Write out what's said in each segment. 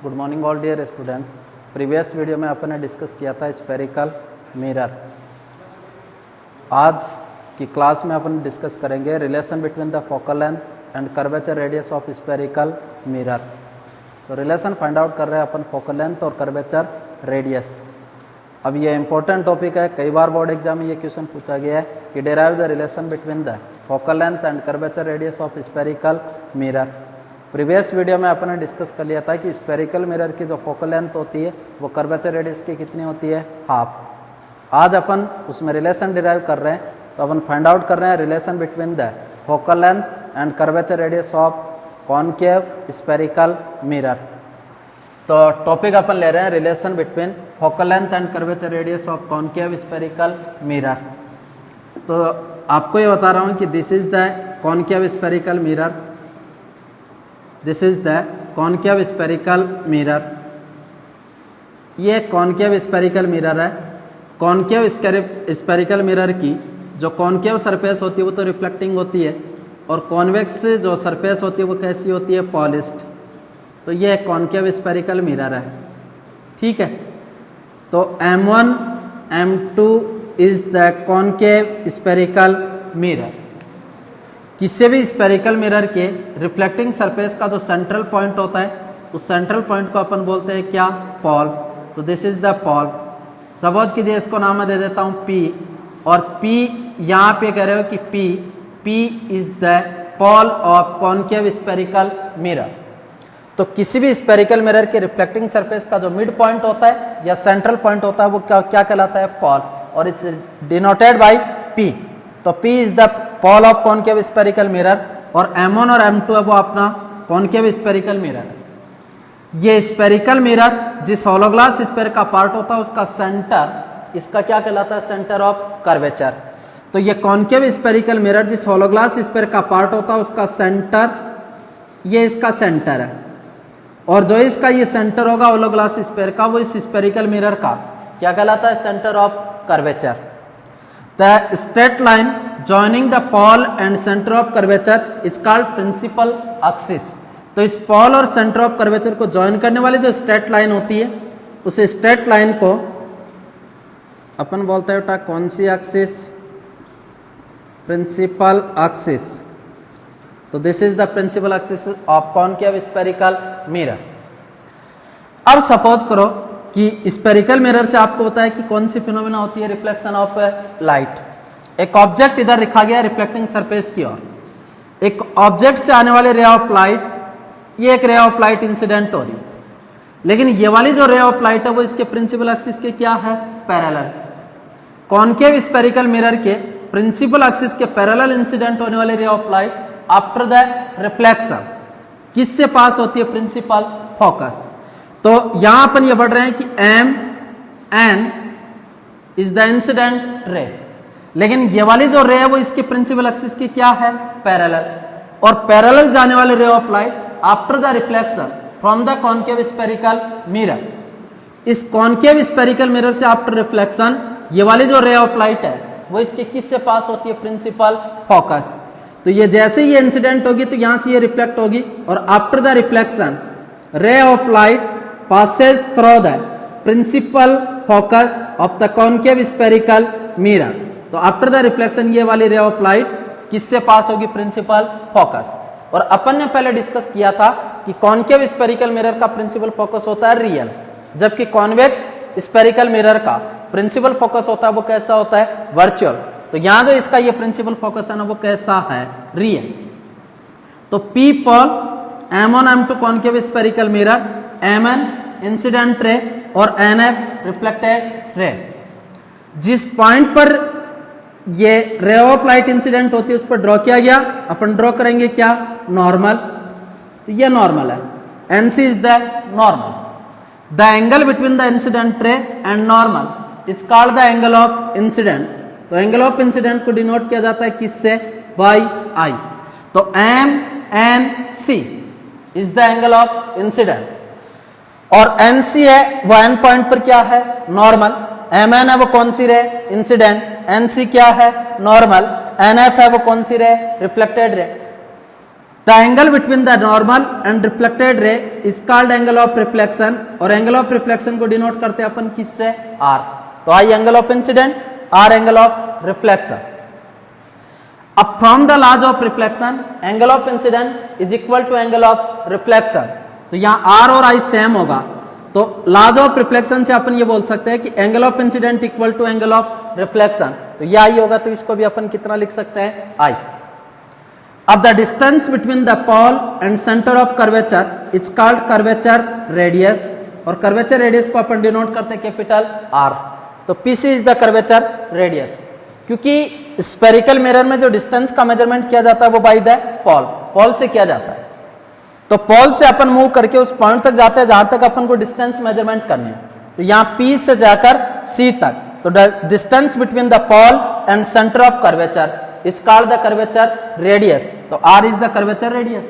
Good morning all dear students. Previous video में अपन ने डिस्कस किया था स्फेरिकल मिरर। आज की क्लास में अपन डिस्कस करेंगे relation between the focal length and curvature radius of spherical mirror. तो रिलेशन फाइंड आउट कर रहे हैं अपन फोकल लेंथ और कर्वेचर रेडियस। अब ये इंपॉर्टेंट टॉपिक है, कई बार बोर्ड एग्जाम में ये क्वेश्चन पूछा गया है कि derive the relation between the focal length and curvature radius of spherical mirror. Previous video में अपन ने डिस्कस कर लिया था कि स्फेरिकल मिरर की जो फोकल लेंथ होती है वो कर्वेचर रेडियस की कितनी होती है, हाफ। आज अपन उसमें रिलेशन डिराइव कर रहे हैं, तो अपन फाइंड आउट कर रहे हैं relation between the focal length and curvature radius of concave spherical mirror. तो टॉपिक अपन ले रहे हैं relation between focal length and curvature radius of concave spherical mirror. तो आपको ये बता रहा हूँ कि this is the concave spherical mirror, this is the concave spherical mirror. ये कॉनकेव स्फेरिकल मिरर है। कॉनकेव स्फेरिकल मिरर की जो कॉनकेव सरफेस होती है वो तो रिफ्लेक्टिंग होती है, और कॉन्वेक्स जो सरफेस होती है वो कैसी होती है, पॉलिश्ड। तो ये कॉनकेव स्फेरिकल मिरर है, ठीक है। तो M1 M2 is the concave spherical mirror. किसी भी स्फेरिकल मिरर के रिफ्लेक्टिंग सरफेस का जो सेंट्रल पॉइंट होता है उस सेंट्रल पॉइंट को अपन बोलते हैं क्या, पॉल। तो this is the Paul. Suppose कीजिए इसको नाम मैं दे देता हूँ P, और P यहाँ पे कह रहे हो कि P is the Paul of concave spherical mirror. तो किसी भी स्फेरिकल मिरर के रिफ्लेक्टिंग सरफेस का जो मिड पॉइंट होता है या सेंट्रल पॉइंट होता है वो क्या कहलाता है, पॉल, और इट्स डिनोटेड बाय P। तो P is the Paul of concave spherical mirror, और M1 और M2 है वो अपना कॉनकेव स्फेरिकल मिरर है। ये स्फेरिकल मिरर जिस होलोग्लास स्फीयर का पार्ट होता है उसका सेंटर, इसका क्या कहलाता है, सेंटर ऑफ कर्वेचर। तो ये कॉनकेव स्फेरिकल मिरर जिस होलोग्लास स्फीयर का पार्ट होता है उसका सेंटर, ये इसका सेंटर है, और जो इसका ये सेंटर होगा होलोग्लास स्फीयर का वो इस स्फेरिकल मिरर का क्या कहलाता है, centre of curvature. The straight line joining the pole and center of curvature is called principal axis। तो इस पॉल और सेंटर ऑफ कर्वेचर को ज्वाइन करने वाली जो स्ट्रेट लाइन होती है उस स्ट्रेट लाइन को अपन बोलते हैं कौन सी एक्सिस, प्रिंसिपल एक्सिस। तो this is the principal axis of concave spherical mirror. अब सपोज करो कि स्फेरिकल मिरर से आपको पता है कि कौन सी फिनोमेना होती है, रिफ्लेक्शन ऑफ लाइट। एक ऑब्जेक्ट इधर रखा गया रिफ्लेक्टिंग सरफेस की ओर, एक ऑब्जेक्ट से आने वाले रे ऑफ लाइट, ये एक रे ऑफ लाइट इंसिडेंट हो रही है, लेकिन ये वाली जो रे ऑफ लाइट है वो इसके प्रिंसिपल एक्सिस के क्या है, पैरेलल। कॉनकेव स्फेरिकल मिरर के प्रिंसिपल एक्सिस के पैरेलल इंसिडेंट होने वाले रे of light after the reflection किससे पास होती है, प्रिंसिपल फोकस। तो यहां अपन ये बढ़ रहे हैं कि MN इज द इंसिडेंट रे, लेकिन ये वाली जो रे है वो इसके प्रिंसिपल एक्सिस की क्या है, पैरेलल, और पैरेलल जाने वाले रे of light after the reflection from the concave spherical mirror. इस कॉनकेव स्फेरिकल मिरर से आफ्टर रिफ्लेक्शन ये वाली जो रे ऑफ लाइट है वो इसके किससे पास होती है, प्रिंसिपल फोकस। तो ये जैसे ही इंसिडेंट होगी तो यहां से ये रिफ्लेक्ट होगी, और आफ्टर द रिफ्लेक्शन रे of light passes through the principal focus of the concave spherical mirror। तो आफ्टर द रिफ्लेक्शन ये वाली रे ऑफ लाइट किससे पास होगी, प्रिंसिपल फोकस। और अपन ने पहले डिस्कस किया था कि कॉनकेव स्फेरिकल मिरर का प्रिंसिपल फोकस होता है रियल, जबकि कॉन्वेक्स स्फेरिकल मिरर का प्रिंसिपल फोकस होता है वो कैसा होता है, वर्चुअल। तो यहां जो इसका ये प्रिंसिपल फोकस है ना वो कैसा है, रियल। तो P Paul, M1 M2 concave spherical mirror, MN incident रे और NF रिफ्लेक्टेड रे। जिस पॉइंट पर ये रे ऑफ लाइट इंसिडेंट होती है उस पर ड्रॉ किया गया, अपन ड्रॉ करेंगे क्या, नॉर्मल। तो ये नॉर्मल है, NC is the normal. The angle between the incident ray and normal it's called the angle of incident. तो एंगल ऑफ इंसिडेंट को डिनोट किया जाता है किससे, बाय I। तो MNC is the angle of incident, और NC है वो एन पॉइंट पर क्या है, नॉर्मल। MN है वो कौन सी रे, इंसिडेंट। NC क्या है, नॉर्मल। NF है वो कौन सी ray, reflected ray. The angle between the normal and reflected ray is called angle of reflection, और एंगल ऑफ रिफ्लेक्शन को डिनोट करते हैं अपन किससे? आर। तो I angle of incident, R angle of reflection. अब from the laws of reflection angle of incident is equal to angle of reflection. तो यहाँ आर और आई सेम होगा, तो लॉज ऑफ रिफ्लेक्शन से अपन ये बोल सकते हैं कि angle of incident equal to angle of reflection. तो ये आई होगा, तो इसको भी अपन कितना लिख सकते हैं? आई। अब the distance between the pole and centre of curvature is called curvature radius, और कर्वेचर रेडियस को अपन डिनोट करते हैं कैपिटल आर। तो PC is the curvature radius, क्योंकि स्फेरिकल मिरर में जो डिस्टेंस का मेजरमेंट किया जाता है वो बाय द पोल, पोल से किया जाता है। तो पोल से अपन मूव करके उस पॉइंट तक जाते हैं जहां तक अपन को डिस्टेंस मेजरमेंट करनी है। तो यहाँ P से जाकर C तक, तो distance between the pole and centre of curvature is called the curvature radius. तो R is the curvature radius.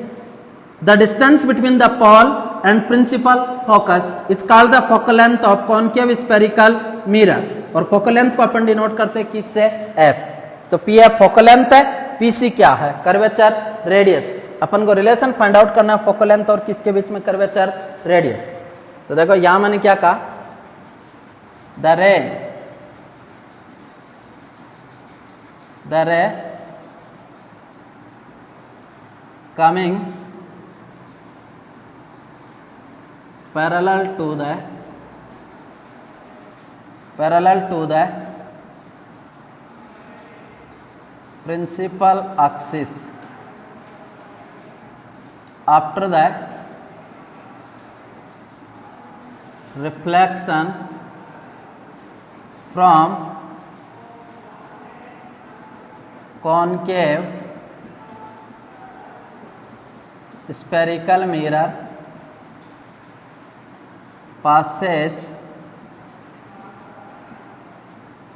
The distance between the pole and principal focus is called the focal length of concave spherical mirror, और focal length को अपन denote करते हैं किससे? F। तो P F focal length है, PC क्या है? Curvature radius. अपन को रिलेशन फाइंड आउट करना है फोकल लेंथ और किसके बीच में? Curvature radius. तो देखो यहां मैंने क्या कहा? The ray coming parallel to the principal axis after the reflection from concave spherical mirror passage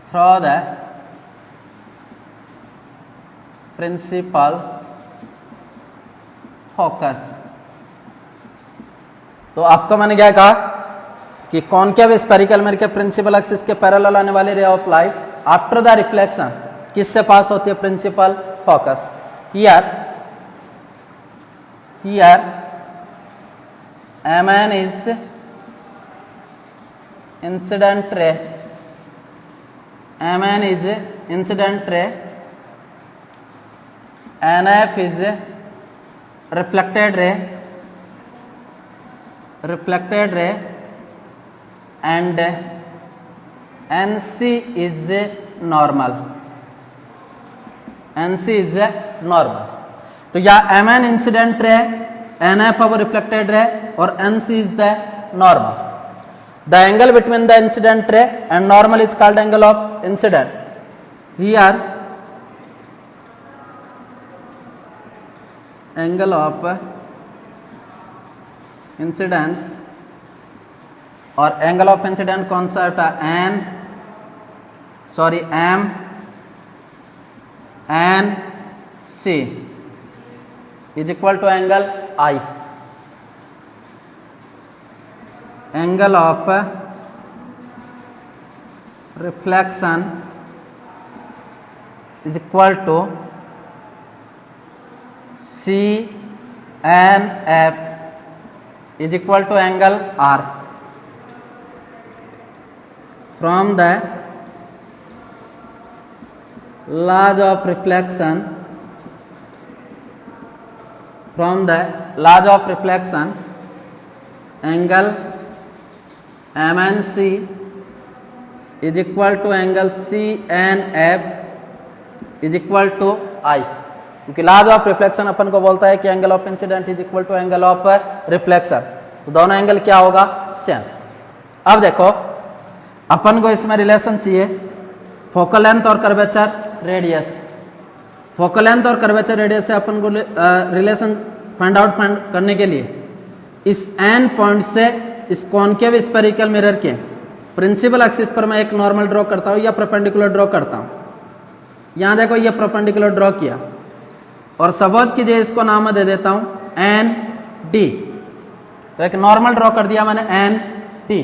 through the principal focus। तो आपको मैंने क्या कहा कि कॉनकेव स्फेरिकल मिरर के प्रिंसिपल एक्सिस के पैरेलल आने वाली ray of light after the reflection किससे पास होती है? Principal focus. Here Mn is incident ray, Mn is incident ray, Nf is reflected ray, and Nc is normal, तो यह Mn इंसिडेंट रे, Nf अब रिफ्लेक्टेड रे, और Nc is the normal. The angle between the incident ray and normal is called angle of incident. Here angle of incidence, और angle of incident कौन सा होता है? M N C is equal to angle I. Angle of reflection is equal to C N F is equal to angle R. From the laws of reflection, angle MNC is equal to angle CNF is equal to I, क्योंकि laws of reflection अपन को बोलता है कि angle of incident is equal to angle of reflection, तो दोनों angle क्या होगा? सेम। अब देखो अपन को इसमें रिलेशन चाहिए फोकल लेंथ और कर्वेचर रेडियस। फोकल लेंथ और कर्वेचर रेडियस से अपन को रिलेशन फाइंड आउट करने के लिए इस एन पॉइंट से इस कॉनकेव स्फेरिकल मिरर के प्रिंसिपल एक्सिस पर मैं एक नॉर्मल ड्रॉ करता हूँ या परपेंडिकुलर ड्रॉ करता हूँ। यहाँ देखो ये परपेंडिकुलर ड्रॉ किया, और सपोज कीजिए इसको नाम मैं दे देता हूँ एन डी। तो एक नॉर्मल ड्रॉ कर दिया मैंने एन डी।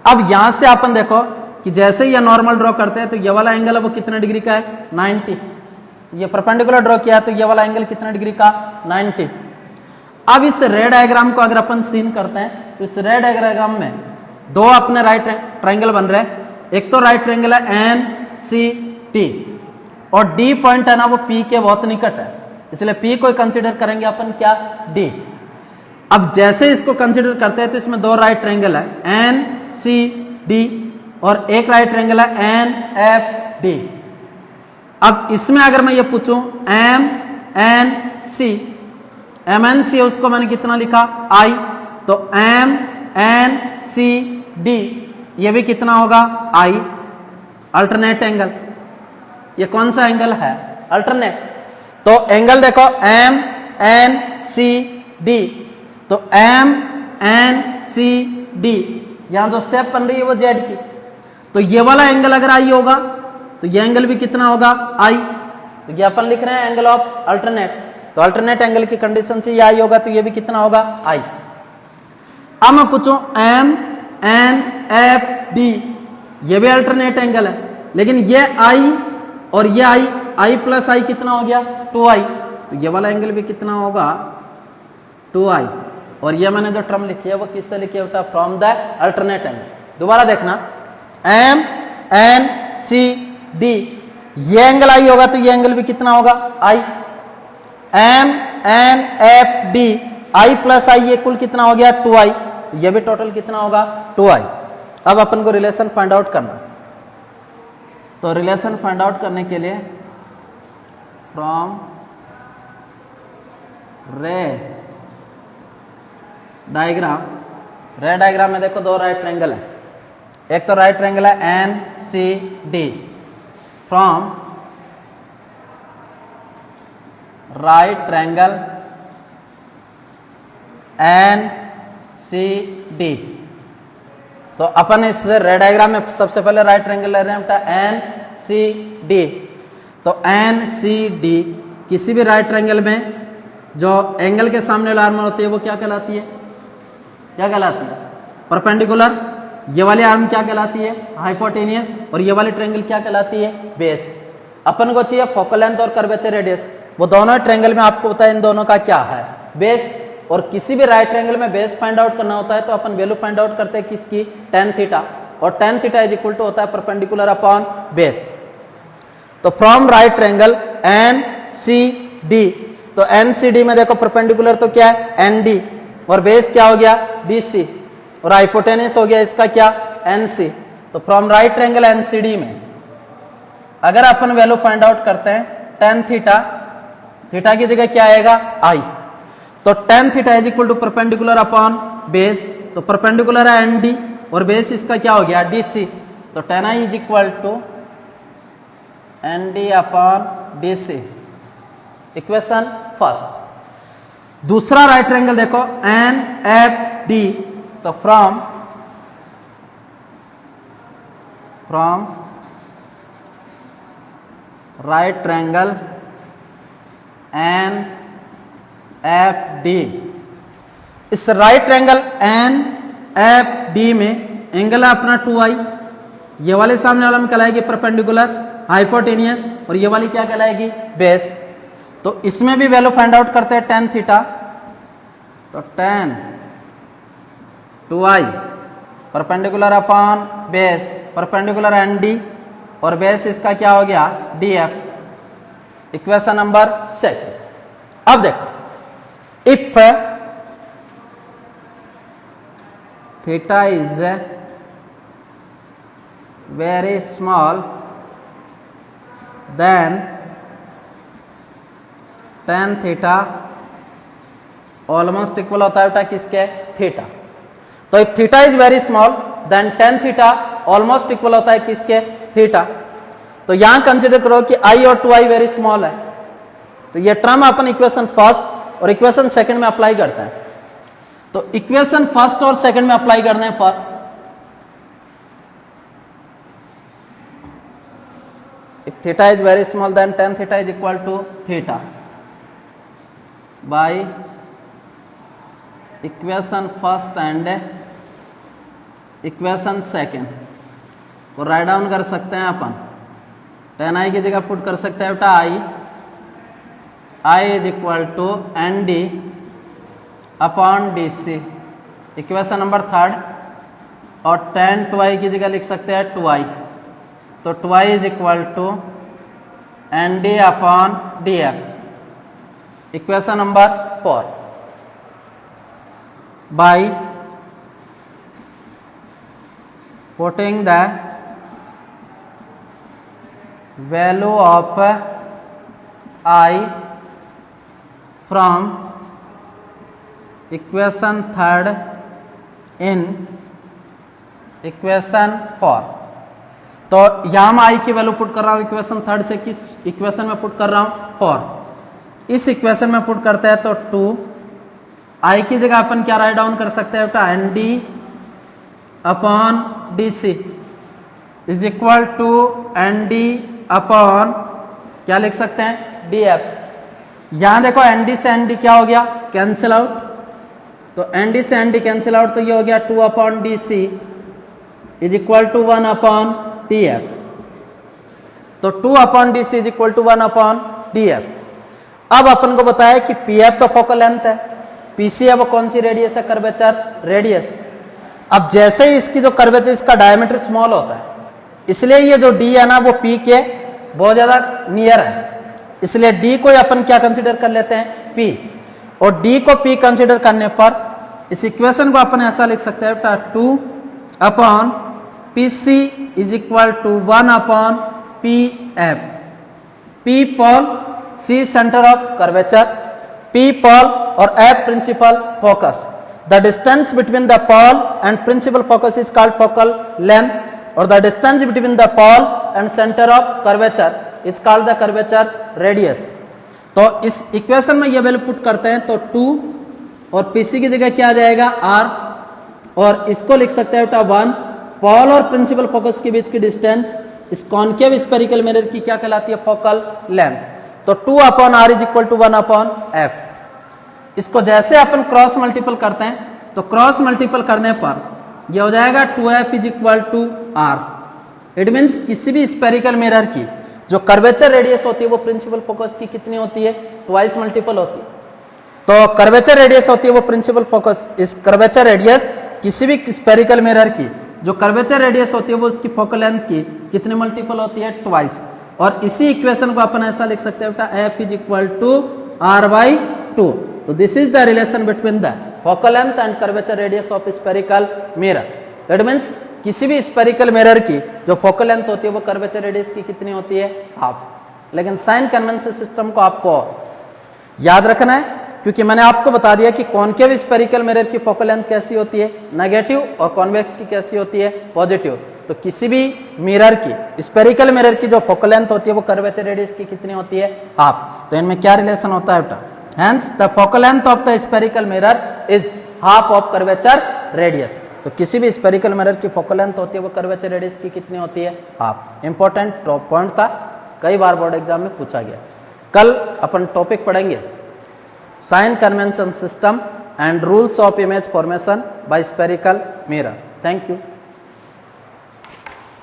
अब यहाँ से अपन देखो कि जैसे ही ये नॉर्मल ड्रॉ करते हैं तो ये वाला एंगल है वो कितने डिग्री का है? 90। ये परपेंडिकुलर ड्रॉ किया तो ये वाला एंगल कितना डिग्री का 90। अब इस रे डायग्राम को अगर अपन सीन करते हैं तो इस रे डायग्राम में दो अपने राइट ट्रायंगल बन रहे हैं। एक तो राइट ट्रायंगल है एन सी टी और डी पॉइंट है ना वो पी के बहुत निकट है, इसलिए पी को कंसिडर करेंगे अपन क्या डी। अब जैसे इसको कंसिडर करते हैं तो इसमें दो राइट ट्रायंगल है एन सी डी और एक राइट ट्रायंगल है एन एफ डी। अब इसमें अगर मैं ये पूछूं M N C, M N C उसको मैंने कितना लिखा आई, तो एम एन सी डी ये भी कितना होगा आई। अल्टरनेट एंगल, ये कौन सा एंगल है अल्टरनेट, तो एंगल देखो एम एन सी डी, तो एम एन सी डी यहां जो शेप बन रही है वो जेड की, तो ये वाला एंगल अगर आई होगा तो ये एंगल भी कितना होगा आई। तो ये अपन लिख रहे हैं एंगल ऑफ अल्टरनेट, तो अल्टरनेट एंगल की कंडीशन से ये आई होगा तो ये भी कितना होगा आई। अब मैं पूछूं एम एन एफ डी, ये भी अल्टरनेट एंगल है, लेकिन ये आई और ये आई प्लस आई कितना हो गया 2i, तो ये वाला एंगल भी कितना होगा 2i। और ये मैंने जो टर्म लिखी है वो किससे लिखी है बेटा फ्रॉम द अल्टरनेट एंगल। दोबारा देखना एम एन सी डी, ये एंगल आई होगा तो ये एंगल भी कितना होगा I. M N F D I plus I ये कुल कितना हो गया 2i, तो ये भी टोटल कितना होगा 2i। अब अपन को रिलेशन फाइंड आउट करना, तो रिलेशन फाइंड आउट करने के लिए फ्रॉम रे डायग्राम, रे डायग्राम में देखो दो राइट ट्रायंगल है, एक तो राइट ट्रायंगल है N C D, from right triangle N C D. तो अपन इस रे डायग्राम में सबसे पहले राइट ट्रायंगल ले रहे हैं बेटा एन सी डी, तो एन सी डी किसी भी राइट ट्रायंगल में जो एंगल के सामने वाली आर्म होती है वो क्या कहलाती है, क्या कहलाती है परपेंडिकुलर। ये वाली आर्म क्या कहलाती है हाइपोटेनियस और ये वाली ट्रायंगल क्या कहलाती है बेस। अपन को चाहिए फोकल लेंथ और कर्वेचर रेडियस, वो दोनों ट्रायंगल में आपको पता है इन दोनों का क्या है बेस। और किसी भी राइट ट्रायंगल में बेस फाइंड आउट करना होता है तो अपन वैल्यू फाइंड आउट करते हैं किसकी tan थीटा, और tan theta is equal to होता है परपेंडिकुलर अपॉन बेस। तो from right triangle N C D, तो एन सी डी में देखो परपेंडिकुलर तो क्या है एन डी और बेस क्या हो गया डी सी और हाइपोटेनियस हो गया इसका क्या एन सी। तो from right triangle N C D में अगर अपन वैल्यू फाइंड आउट करते हैं tan थीटा, थीटा की जगह क्या आएगा आई, तो tan theta is equal to perpendicular upon base, तो परपेंडिकुलर है एन डी और बेस इसका क्या हो गया डी सी, तो tan i is equal to N D upon D C. Equation first. दूसरा राइट ट्रायंगल देखो एन एफ डी, तो from right triangle N F D, इस right triangle N F D में एंगल है अपना 2i, ये वाले सामने वाला में कहलाएगी परपेंडिकुलर हाइपोटेनियस और ये वाली क्या कहलाएगी बेस। तो इसमें भी वैल्यू फाइंड आउट करते हैं tan थीटा, तो tan 2i perpendicular upon base, perpendicular N D और बेस इसका क्या हो गया डी एफ। Equation number 6। अब देखो if theta is very small then tan theta almost equal होता है बेटा किसके थीटा। तो if theta is very small then tan theta almost equal होता है किसके थीटा। तो यहां कंसिडर करो कि i और 2i वेरी स्मॉल है, तो ये टर्म अपन इक्वेशन फर्स्ट और इक्वेशन सेकंड में अप्लाई करते हैं। तो इक्वेशन फर्स्ट और सेकंड में अप्लाई करने पर if theta is very small then tan theta is equal to theta by equation first and equation second को राइट डाउन कर सकते हैं अपन। tan i की जगह पुट कर सकते हैं बेटा i I is equal to N D upon D C, equation number third. और tan 2i की जगह लिख सकते हैं 2i, तो 2i is equal to N D upon D F, equation number 4। By putting the value of I from equation third in equation 4। तो यहां मैं I की वैल्यू पुट कर रहा हूं इक्वेशन थर्ड से, किस इक्वेशन में पुट कर रहा हूं 4। इस इक्वेशन में पुट करते हैं तो 2 I की जगह अपन क्या राइट डाउन कर सकते हैं बेटा, N D upon D C is equal to N D upon क्या लिख सकते हैं डी एफ। यहां देखो एन डी से एन डी क्या हो गया, कैंसिल आउट, तो एन डी से एन डी कैंसिल आउट, तो ये हो गया 2 upon D C is equal to 1 upon D F. तो 2 upon D C is equal to 1 upon D F. अब अपन को बताया कि पी एफ तो फोकल लेंथ है, पीसी है वो कौन सी रेडियस है, कर्वेचर रेडियस। अब जैसे ही इसकी जो कर्वेचर, इसका डायमीटर स्मॉल होता है, इसलिए ये जो डी है ना वो पी के बहुत ज्यादा नियर है, इसलिए डी को अपन क्या कंसीडर कर लेते हैं पी। और डी को पी कंसीडर करने पर इस इक्वेशन को अपन ऐसा लिख सकते हैं बेटा, 2 upon P C is equal to 1 upon P F. P pole, C centre of curvature, P pole और F principal focus. The distance between the pole and principal focus is called focal length, और the distance between the pole and centre of curvature is called the curvature radius. तो इस equation में ये value put करते हैं तो 2 और PC की जगह क्या आ जाएगा r, और इसको लिख सकते हैं बेटा 1। पोल और प्रिंसिपल फोकस के बीच की डिस्टेंस इस कॉन्केव स्फेरिकल मिरर की क्या कहलाती है, फोकल लेंथ। तो 2 upon r is equal to 1 upon f। इसको जैसे अपन क्रॉस मल्टीपल करते हैं तो क्रॉस मल्टीपल करने पर यह हो जाएगा 2f is equal to r। It means किसी भी स्फेरिकल मिरर की जो कर्वेचर रेडियस होती है वो प्रिंसिपल फोकस की कितनी होती है, ट्वाइस मल्टीपल होती है। तो कर्वेचर रेडियस होती है वो प्रिंसिपल फोकस, इस कर्वेचर रेडियस किसी भी स्फेरिकल मिरर की जो कर्वेचर रेडियस होती है वो उसकी फोकल लेंथ की कितनी मल्टीपल होती है, ट्वाइस। और इसी इक्वेशन को अपन ऐसा लिख सकते हैं बेटा, F is equal to R by 2। तो this is the relation between the focal length and curvature radius of spherical mirror. That means किसी भी स्फेरिकल मिरर की जो फोकल लेंथ होती है वो कर्वेचर रेडियस की कितनी होती है, हाफ। लेकिन साइन कन्वेंशन सिस्टम को आपको याद रखना है, क्योंकि मैंने आपको बता दिया कि कॉन्केव स्फेरिकल मिरर की फोकल लेंथ कैसी होती है, नेगेटिव, और कॉन्वेक्स की कैसी होती है, पॉजिटिव। तो किसी भी मिरर की, स्फेरिकल मिरर की जो फोकल लेंथ होती है वो कर्वेचर रेडियस की कितनी होती है, हाफ। तो इनमें क्या रिलेशन होता है बेटा, hence the focal length of the spherical mirror is half of curvature radius. तो किसी भी स्फेरिकल मिरर की फोकल लेंथ होती है वो कर्वेचर रेडियस की कितनी होती है, हाफ। इंपॉर्टेंट पॉइंट था, कई बार बोर्ड एग्जाम में पूछा गया। कल अपन टॉपिक पढ़ेंगे sign convention system and rules of image formation by spherical mirror. Thank you.